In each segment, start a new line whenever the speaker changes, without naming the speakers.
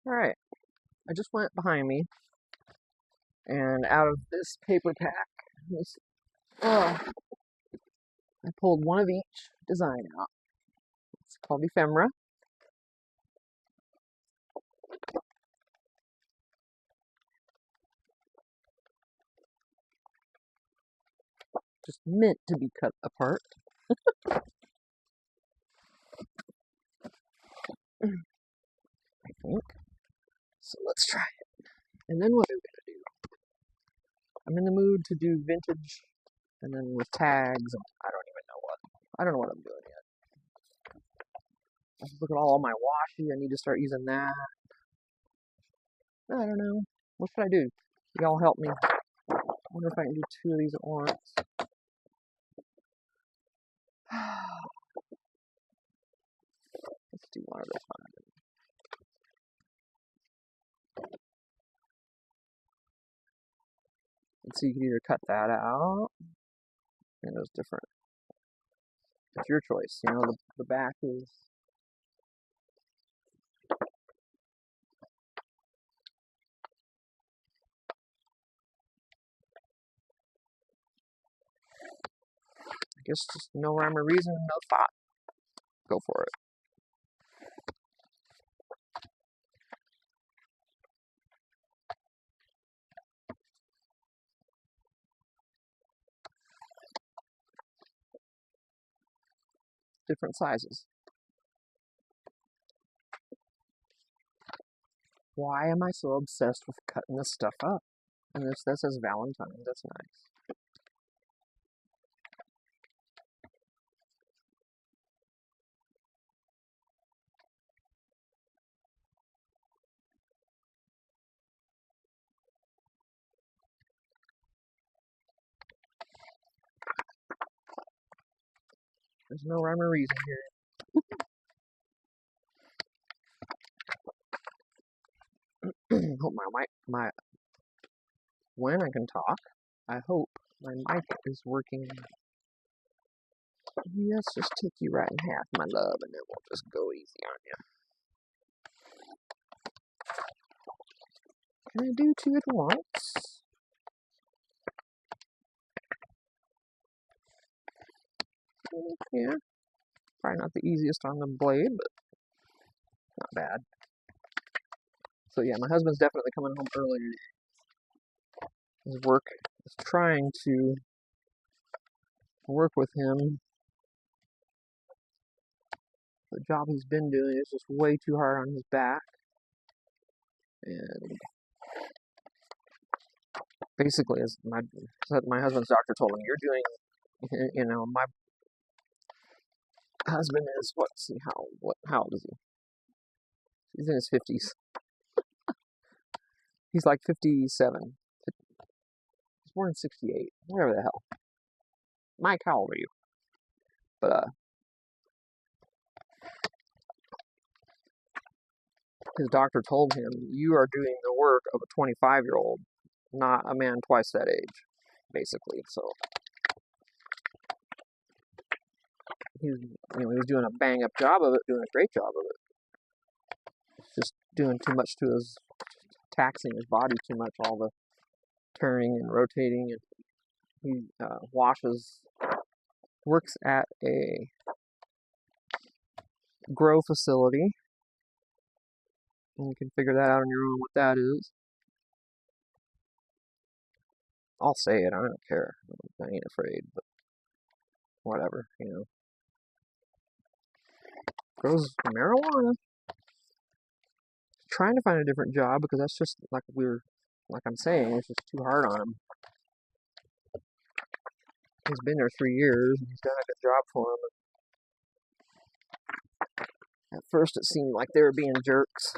Alright, I just went behind me and out of this paper pack, oh, I pulled one of each design out. It's called Ephemera. Just meant to be cut apart. I think. So let's try it. And then what are we gonna do? I'm in the mood to do vintage and then with tags and I don't even know what. I don't know what I'm doing yet. Look at all my washi. I need to start using that. I don't know. What should I do? Y'all help me. I wonder if I can do two of these at once. Let's do one at a time. And so you can either cut that out, and there's different. It's your choice. You know, the back is. I guess just no rhyme or reason, no thought. Go for it. Different sizes. Why am I so obsessed with cutting this stuff up? And this says Valentine's. That's nice. There's no rhyme or reason here. Hope when I can talk, I hope my mic is working. Let's just take you right in half, my love, and then we'll just go easy on you. Can I do two at once? Yeah. Probably not the easiest on the blade, but not bad. So yeah, my husband's definitely coming home early today. His work is trying to work with him. The job he's been doing is just way too hard on his back. And basically, as my husband's doctor told him, you're doing, you know, my husband is, how old is he? He's in his 50s. He's like 57. He's born in 68. Whatever the hell. Mike, how old are you? But, his doctor told him, you are doing the work of a 25-year-old, not a man twice that age, basically. So, he was doing a bang-up job of it, doing a great job of it. Just doing too much to his, taxing his body too much, all the turning and rotating. And he works at a grow facility. And you can figure that out on your own what that is. I'll say it, I don't care. I ain't afraid, but whatever, you know. Grows marijuana. Trying to find a different job because that's just like I'm saying, it's just too hard on him. He's been there 3 years and he's done a good job for him. At first it seemed like they were being jerks,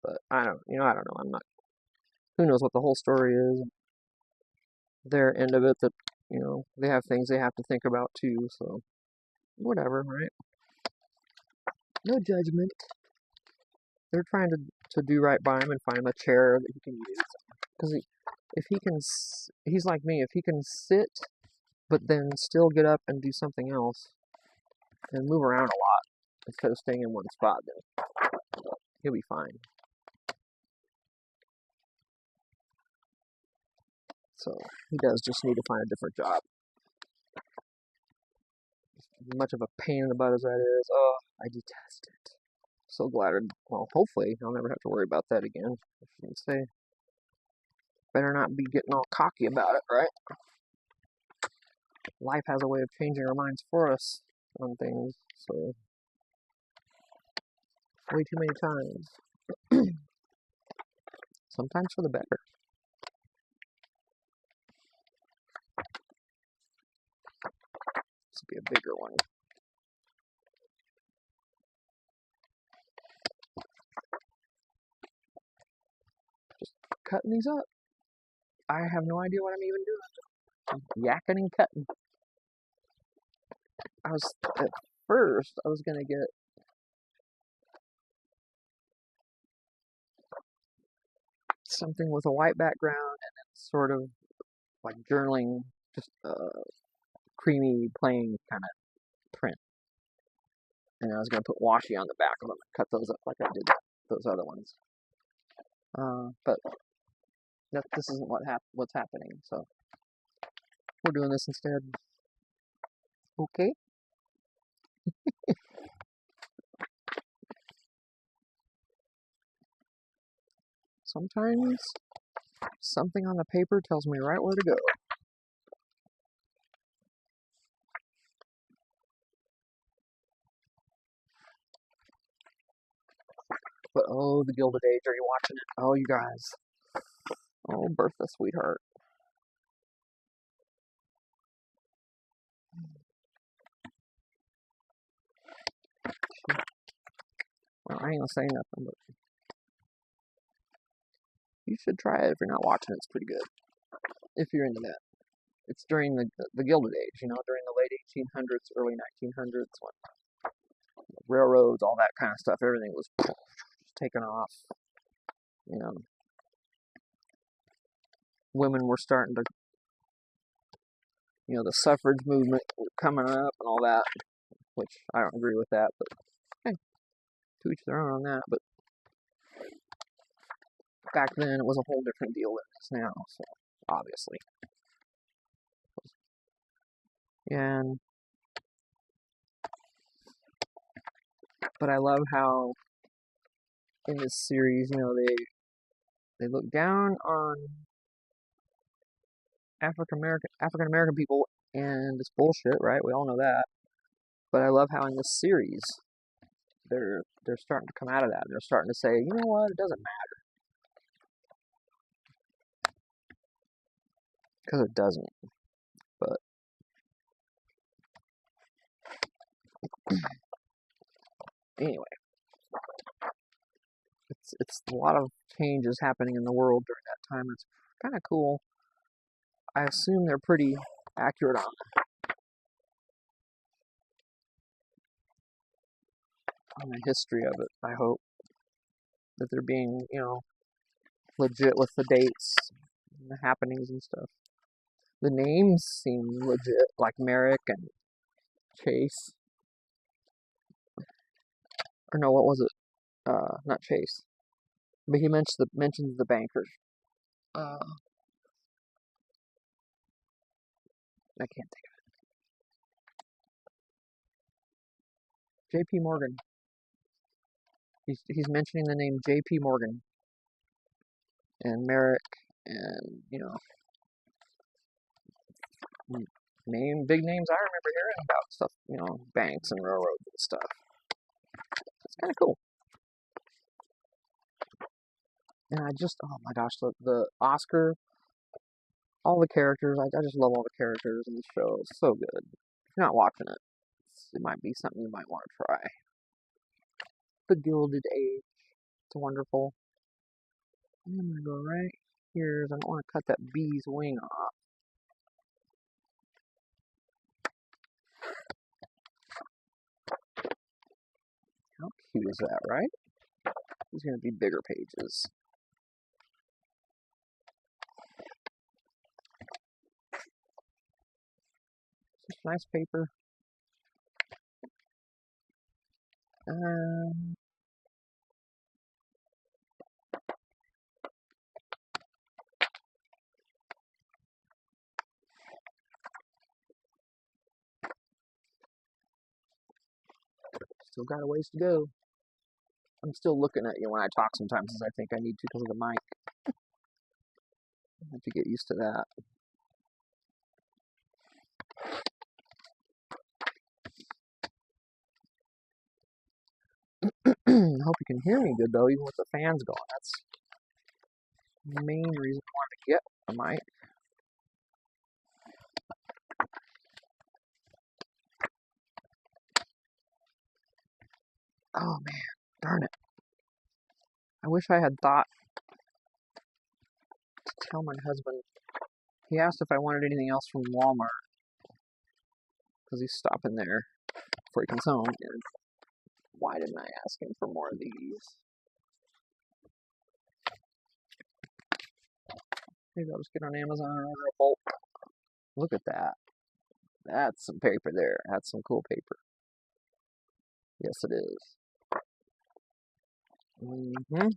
but I don't know. I'm not, who knows what the whole story is. Their end of it, that, they have things they have to think about too, so whatever, right? No judgment. They're trying to do right by him and find him a chair that he can use. Because he's like me, if he can sit, but then still get up and do something else, and move around a lot, instead of staying in one spot, then he'll be fine. So he does just need to find a different job. As much of a pain in the butt as that is, oh, I detest it. So glad, well, hopefully I'll never have to worry about that again. I shouldn't say. Better not be getting all cocky about it, right? Life has a way of changing our minds for us on things, so way too many times. Sometimes for the better. This will be a bigger one. Just cutting these up. I have no idea what I'm even doing. Yakking and cutting. At first, I was gonna get something with a white background and then sort of like journaling, just creamy, plain kind of print. And I was gonna put washi on the back of them and cut those up like I did those other ones. But this isn't what's happening, so we're doing this instead. Okay. Sometimes something on the paper tells me right where to go. But oh, the Gilded Age, are you watching it? Oh, you guys. Oh, Bertha, sweetheart. Well, I ain't gonna say nothing, but you should try it if you're not watching it. It's pretty good. If you're into that. It's during the Gilded Age, during the late 1800s, early 1900s, when railroads, all that kind of stuff, everything was just taken off. Women were starting to, the suffrage movement coming up and all that, which I don't agree with that, but hey, to each their own on that. But back then it was a whole different deal than it is now, so obviously. But I love how in this series, they look down on African American people, and it's bullshit, right? We all know that. But I love how in this series they're starting to come out of that, and they're starting to say, you know what, it doesn't matter, because it doesn't. But anyway, it's a lot of changes happening in the world during that time. It's kind of cool. I assume they're pretty accurate on the history of it. I hope that they're being, legit with the dates and the happenings and stuff. The names seem legit, like Merrick and Chase. Or no, what was it? Not Chase. But he mentions the banker. I can't think of it. J.P. Morgan. He's mentioning the name J.P. Morgan and Merrick and big names I remember hearing about stuff, banks and railroads and stuff. It's kind of cool. And oh my gosh, the Oscar, all the characters, I just love all the characters in the show. It's so good. If you're not watching it, it might be something you might want to try. The Gilded Age. It's wonderful. I'm going to go right here. I don't want to cut that bee's wing off. How cute is that, right? These are going to be bigger pages. Just nice paper. Still got a ways to go. I'm still looking at you when I talk sometimes, as I think I need to because of the mic. I have to get used to that. I hope you can hear me good though, even with the fans going. That's the main reason I wanted to get the mic. Oh man, darn it. I wish I had thought to tell my husband. He asked if I wanted anything else from Walmart because he's stopping there before he comes home. And why didn't I ask him for more of these? Maybe I'll just get on Amazon and order a bulk. Look at that. That's some paper there. That's some cool paper. Yes, it is. Mm-hmm.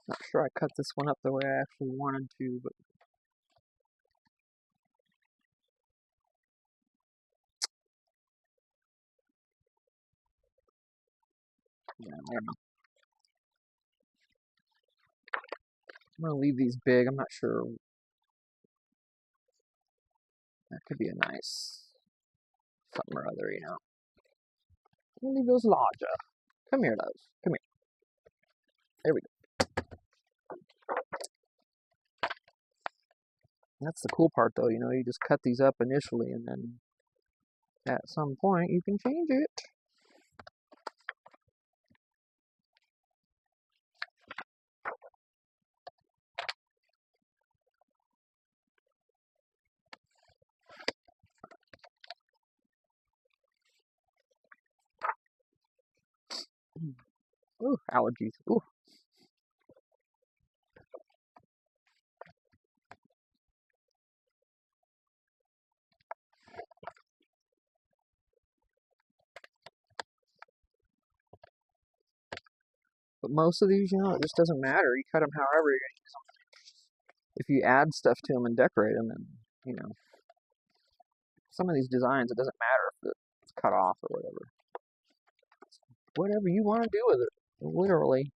Not sure I cut this one up the way I actually wanted to, but yeah, I don't know. I'm gonna leave these big. I'm not sure. That could be a nice something or other, you know. I'm gonna leave those larger. Come here, loves. Come here. There we go. That's the cool part, though. You know, you just cut these up initially, and then at some point you can change it. Ooh, allergies. Ooh. But most of these, you know, it just doesn't matter. You cut them however you're gonna use them. If you add stuff to them and decorate them, and you know, some of these designs, it doesn't matter if it's cut off or whatever. Whatever you want to do with it, literally.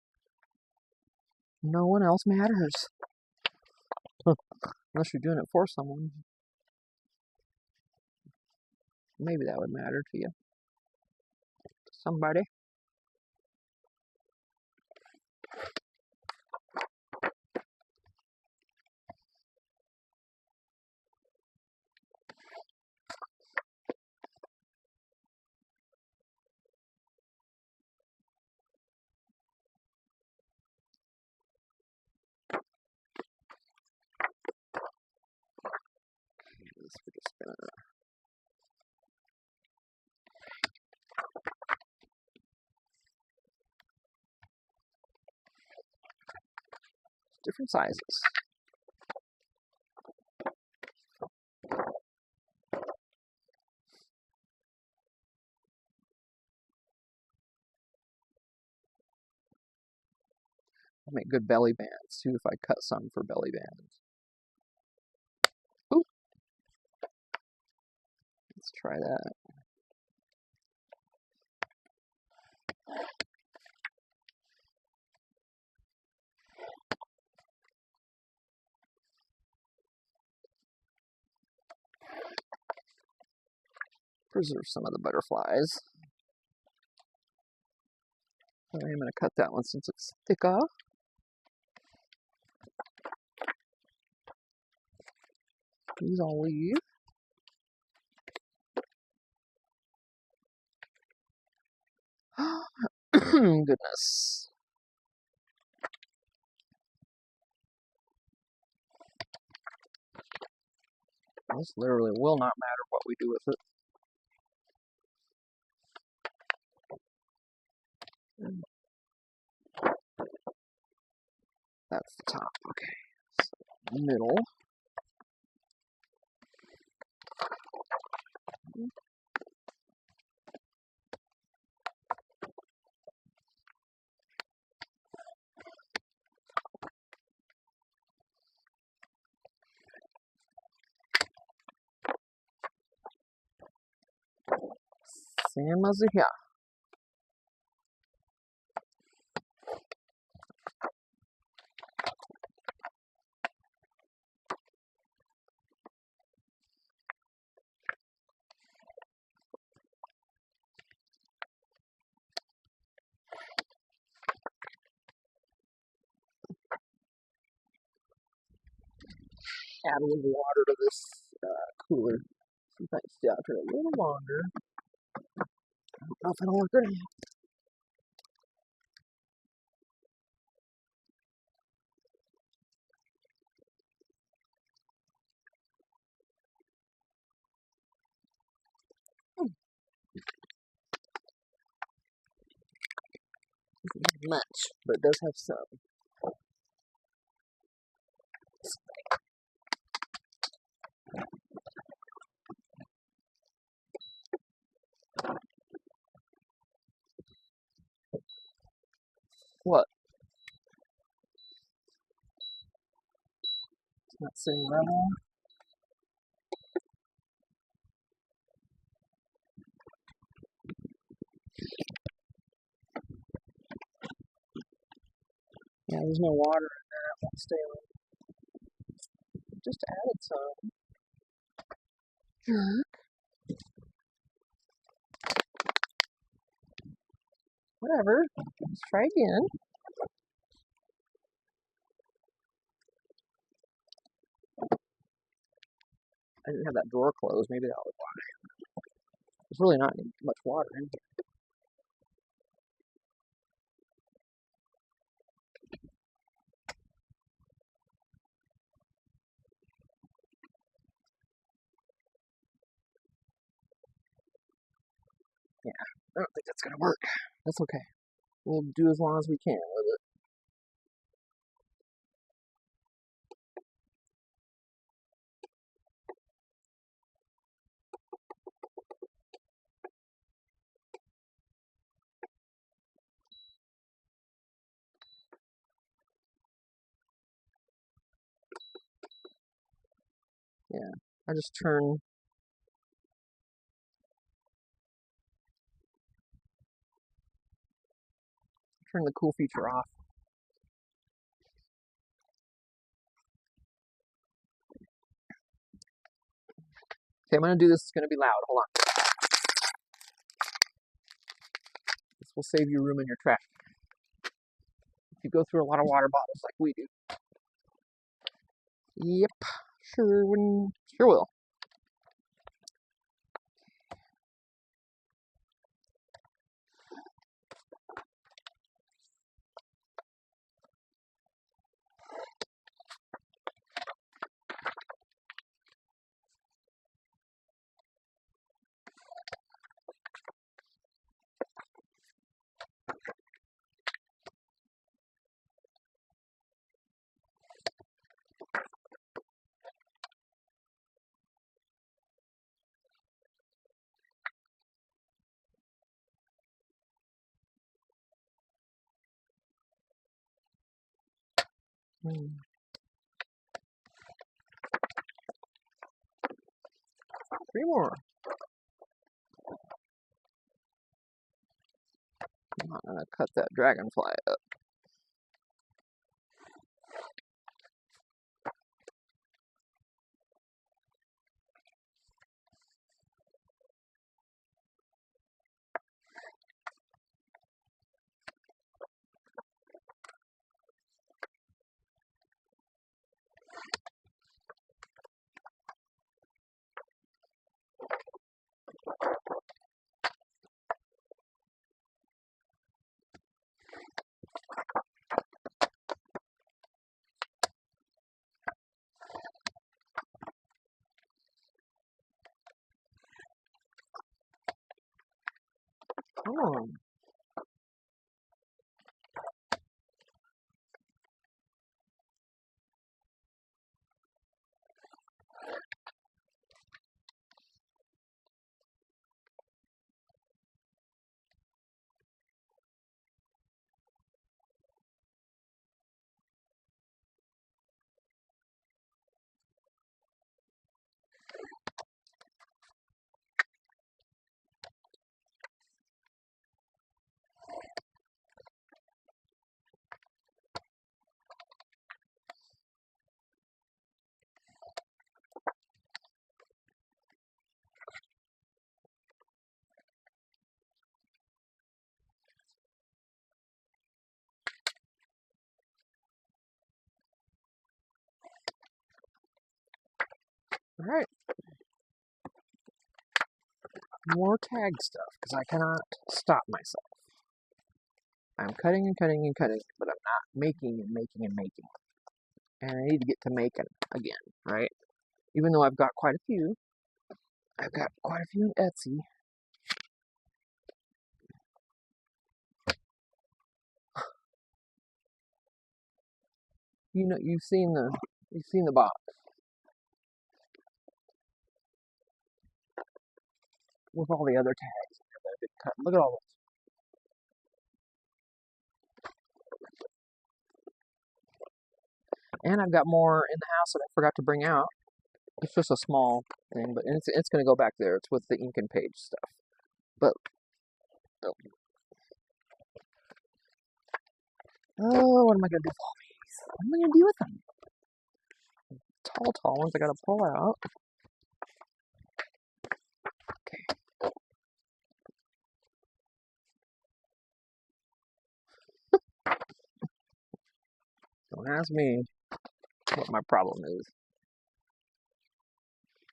No one else matters. Unless you're doing it for someone. Maybe that would matter to you. To somebody. We're just gonna different sizes. I'll make good belly bands too if I cut some for belly bands. Ooh. Let's try that. Preserve some of the butterflies. I'm going to cut that one since it's thicker. These I'll leave. Goodness. This literally will not matter what we do with it. That's the top. Okay. So, middle. Same as here. Add a little water to this cooler. See if I can stay out here a little longer. I don't know if it'll work or not. Not much, but it does have some. What? It's not sitting level. Yeah, there's no water in there. It won't stay on. Just added some. Whatever. Let's try again. I didn't have that drawer closed. Maybe that was why. There's really not much water in here. Yeah, I don't think that's gonna work. That's okay. We'll do as long as we can with it. Yeah, I just turn the cool feature off. Okay, I'm gonna do this. It's gonna be loud. Hold on. This will save you room in your trash. If you go through a lot of water bottles like we do. Yep, sure will. Three more. I'm not gonna cut that dragonfly up. Come on. Alright, more tag stuff, because I cannot stop myself. I'm cutting and cutting and cutting, but I'm not making and making and making. And I need to get to making again, right? Even though I've got quite a few. I've got quite a few in Etsy. You know, you've seen the box with all the other tags in there that have been cut. Look at all those. And I've got more in the house that I forgot to bring out. It's just a small thing, but it's going to go back there. It's with the ink and page stuff. But oh, what am I going to do with all these? What am I going to do with them? Tall ones I got to pull out. Okay. Don't ask me what my problem is.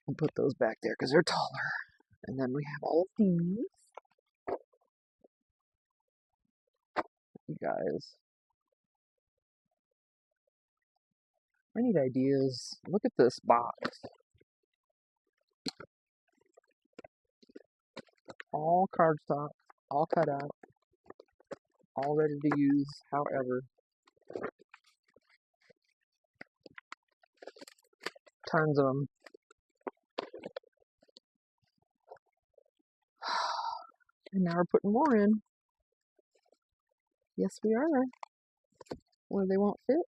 I'll put those back there because they're taller. And then we have all of these. You guys. I need ideas. Look at this box. All cardstock, all cut out, all ready to use, however. Tons of them. And now we're putting more in. Yes, we are. Where they won't fit.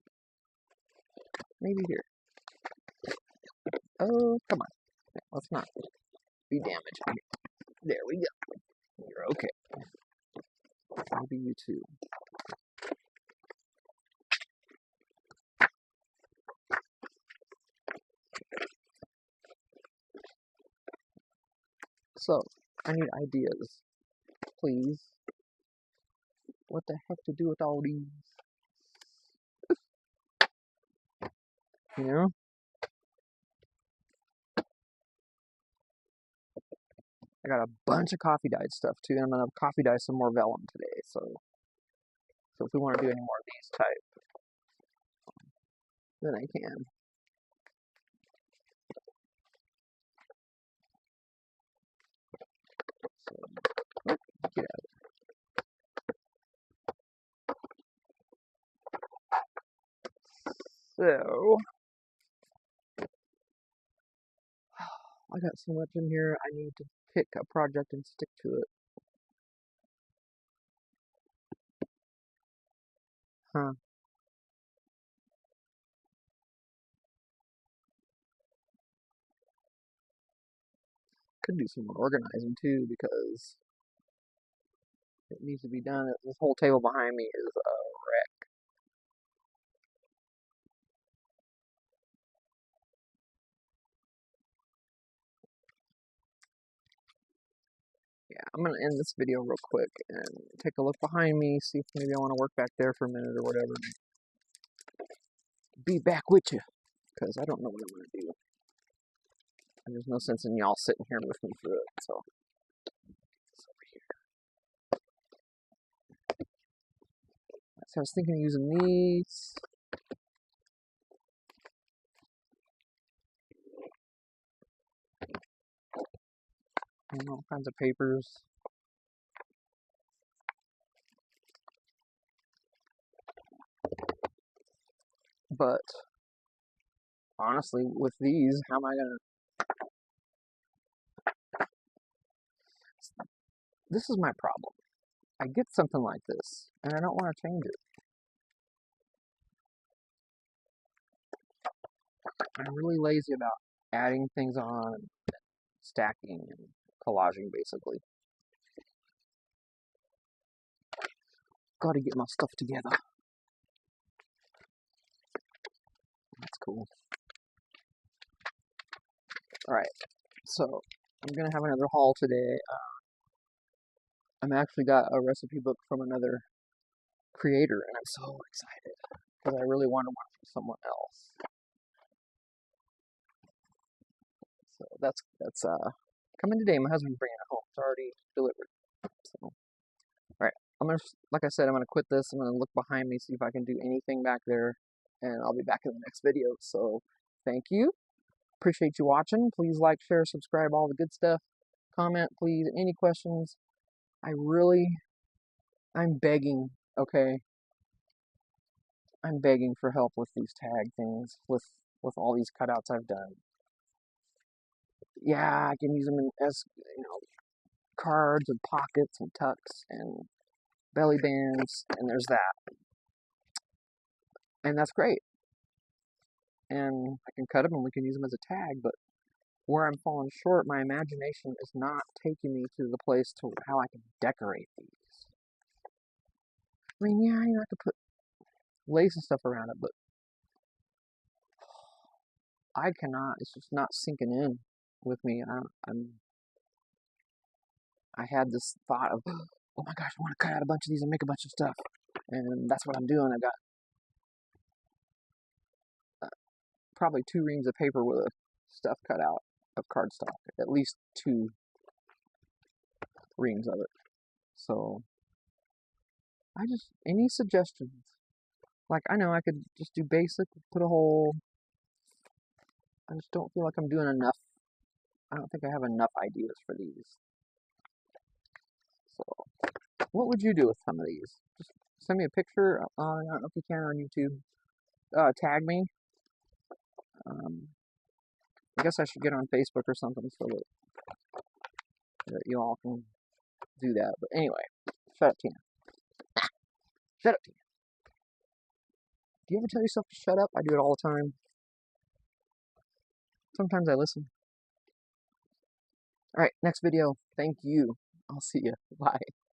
Maybe here. Oh, come on. Let's not be damaged. There we go. You're okay. Maybe you too. So, I need ideas. Please. What the heck to do with all these? You know? I got a bunch of coffee dyed stuff too, and I'm gonna coffee dye some more vellum today. So if we want to do any more of these type, then I can. So, oh, get out of it. So I got so much in here. I need to pick a project and stick to it. Huh. Could do some more organizing too because it needs to be done. This whole table behind me is a wreck. Yeah, I'm gonna end this video real quick and take a look behind me, see if maybe I want to work back there for a minute or whatever. Be back with you, because I don't know what I'm gonna do. And there's no sense in y'all sitting here with me through it. So it's over here. So I was thinking of using these. And all kinds of papers. But honestly, with these, how am I gonna? This is my problem. I get something like this, and I don't want to change it. I'm really lazy about adding things on, stacking, and collaging, basically. Gotta get my stuff together. That's cool. Alright, so I'm gonna have another haul today. I've actually got a recipe book from another creator, and I'm so excited because I really want to work with someone else. So that's coming today. My husband's bringing it home. It's already delivered. So, all right. Like I said, I'm gonna quit this. I'm gonna look behind me, see if I can do anything back there, and I'll be back in the next video. So, thank you. Appreciate you watching. Please like, share, subscribe, all the good stuff. Comment, please. Any questions? I'm begging. Okay, I'm begging for help with these tag things, with all these cutouts I've done. Yeah, I can use them as cards and pockets and tucks and belly bands, and there's that, and that's great. And I can cut them and we can use them as a tag, but where I'm falling short, my imagination is not taking me to the place to how I can decorate these. I mean, yeah, I could put lace and stuff around it, but I cannot. It's just not sinking in with me. I had this thought of, oh my gosh, I want to cut out a bunch of these and make a bunch of stuff, and that's what I'm doing. I got probably 2 reams of paper with stuff cut out of cardstock, at least 2 reams of it. So any suggestions? Like, I know I could just do basic, put a hole. I just don't feel like I'm doing enough. I don't think I have enough ideas for these. So, what would you do with some of these? Just send me a picture. I don't know if you can on YouTube. Tag me. I guess I should get on Facebook or something so that you all can do that. But anyway, shut up, Tina. Shut up, Tina. Do you ever tell yourself to shut up? I do it all the time. Sometimes I listen. Alright, next video. Thank you. I'll see you. Bye.